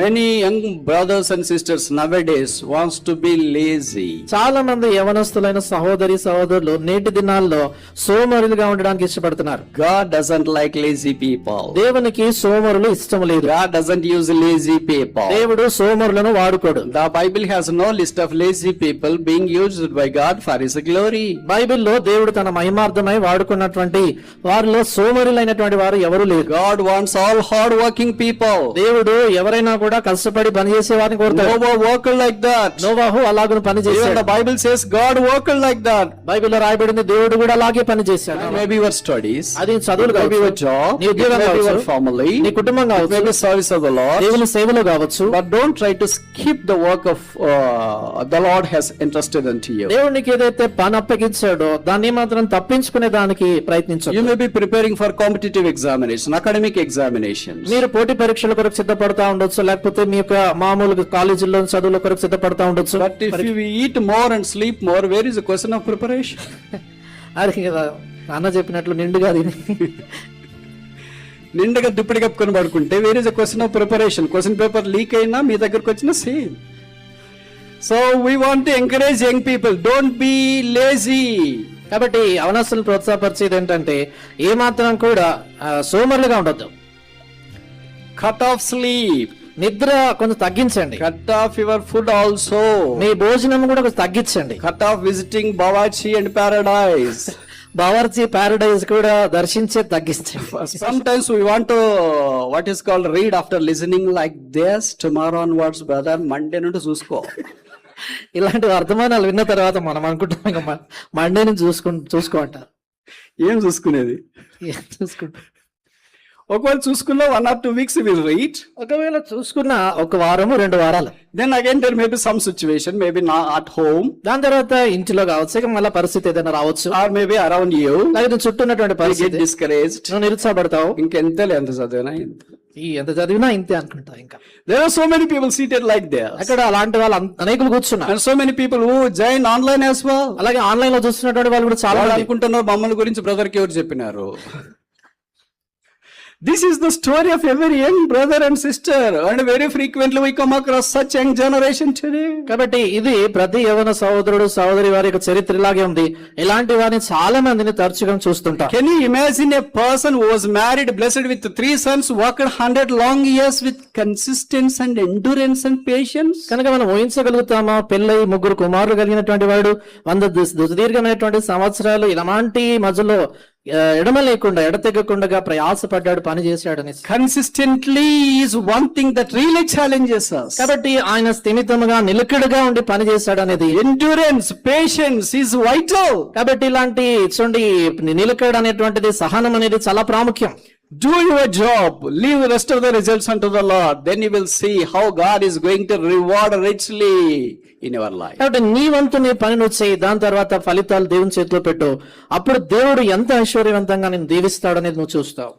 many young brothers and sisters nowadays wants to be lazy. చాలా మంది యవనస్తులైన సహోదరి సహోదరులు నేటి దినాల్లో సోమరులుగా ఉండడానికి ఇష్టపడుతున్నారు. God doesn't like lazy people. దేవునికి సోమరులు ఇష్టం లేదు. God doesn't use lazy people. దేవుడు సోమరులను వాడుకోడు. The Bible has no list of lazy people being used by God for his glory. బైబిల్లో దేవుడు తన మహిమార్థమై వాడుకున్నటువంటి వారిలో సోమరులైనటువంటి వారు ఎవరు లేరు. God wants all hard working people. దేవుడు ఎవరైనా కూడా కష్టపడి పని చేసే వారిని కోరుతాడు. Noah worked like that. నోవాహు అలాగున పని Even చేశాడు. the Bible says God worked like that. బైబిల్లో రాయబడింది దేవుడు కూడా అలాగే పని చేశాడు. Maybe your studies, అది చదువులు maybe your కావచ్చు, job, నీ ఉద్యోగం maybe your కావచ్చు, family, నీ కుటుంబం కావచ్చు, maybe service of the Lord. దేవుని సేవలో కావచ్చు. But don't try to skip the work of the Lord has entrusted unto you. దేవుడు నీకు ఏదైతే పని అప్పగించాడో దాన్ని మాత్రం తప్పించుకునే దానికి ప్రయత్నించు. You may be preparing for competitive examination, academic examinations. మీరు పోటీ పరీక్షల కొరకు సిద్ధపడతా ఉండొచ్చు, లేకపోతే మీ యొక్క మామూలుగా కాలేజీల్లో చదువుల కొరకు సిద్ధపడతా ఉండొచ్చు. But if you eat more and sleep more, where is the question of preparation? అది కదా అన్న చెప్పినట్లు నిండుగా తిని నిండుగా దుప్పటి కప్పుకొని పడుకుంటే where is a question of preparation. Question paper leak అయినా మీ దగ్గరకు వచ్చిన same. So we want to encourage young people, don't be lazy. కాబట్టి అవనస్తులను ప్రోత్సాహపరిచేది ఏంటంటే ఏ మాత్రం కూడా సోమరులుగా ఉండొద్దు. కట్ ఆఫ్ స్లీప్, నిద్ర కొంచెం తగ్గించండి. Cut off your food also, మీ భోజనం కూడా కొంచెం తగ్గించండి. Cut off visiting Bawarchi and Paradise. Bawarchi Paradise కూడా దర్శించే తగ్గించండి. Sometimes we want to what is called read after listening like this. Tomorrow onwards brother, Monday నుండి చూసుకో. ఇలాంటి వర్తమానాలు విన్న తర్వాత మనం అనుకుంటాం ఇంకా మండే నుంచి చూసుకో అంటారు. ఏం చూసుకునేది? చూసుకుంటా ఒకవేళ చూసుకున్నా 1 or 2 weeks will read. ఒకవేళ చూసుకున్న ఒక వారము 2 వారాలు. Then again there may be some situation, maybe not at home. దాని తర్వాత ఇంటిలో కావచ్చు, ఇక మళ్ళీ పరిస్థితి ఏదైనా రావచ్చు, Or maybe around you. లేదా చుట్టూ ఉన్నటువంటి You get పరిస్థితి discouraged. నువ్వు నిరుత్సాహపడతావు. ఇంకెంతలే ఎంత చదివినా ఇంత. ఎంత చదివినా ఇంతే అనుకుంటావు. ఇంకా There are so many people seated like this. అక్కడ అలాంటి వాళ్ళు అనేకులు కూర్చున్నారు. And so many people who join online as well. అలాగే ఆన్లైన్ లో చూస్తున్నటువంటి వాళ్ళు కూడా చాలా వాళ్ళు మంది అనుకుంటున్నారు మమ్మల్ని గురించి బ్రదర్ కి ఎవరు చెప్పినారు. This is the story of every young brother and sister, and very frequently we come across such young generation today. కాబట్టి ఇది ప్రతి యవన సహోదరుడు సహోదరి వారి యొక్క చరిత్ర ఇలాగే ఉంది. ఇలాంటి వారిని చాలా మందిని తరచుగా చూస్తుంటాం. Can you imagine a person who was married, blessed with 3 sons, worked 100 long years with consistency and endurance and patience? కనుక మనం ఊహించగలుగుతామా? పెళ్ళై 3 కుమారులు కలిగినటువంటి వాడు 100 సుదీర్ఘమైనటువంటి సంవత్సరాలు ఇలాంటి మధ్యలో ఎడమ లేకుండా ఎడతెగకుండా ప్రయాసపడ్డాడు, పని చేశాడని. Consistently is one thing that really challenges us. కాబట్టి ఆయన స్థిమితముగా నిలకడగా ఉండి పని చేశాడు అనేది. Endurance, patience is vital. కాబట్టి ఇలాంటి చూడండి నిలకడ అనేటువంటిది, సహనం అనేది చాలా ప్రాముఖ్యం. Do your job, leave the rest of the results unto the Lord. Then you will see how God is going to reward richly in your life. కాబట్టి నీ వంతు నీ పని నువ్వు చేయి, దాని తర్వాత ఫలితాలు దేవుని చేతిలో పెట్టు. అప్పుడు దేవుడు ఎంత ఐశ్వర్యవంతంగా నేను దీవిస్తాడు అనేది నువ్వు చూస్తావు.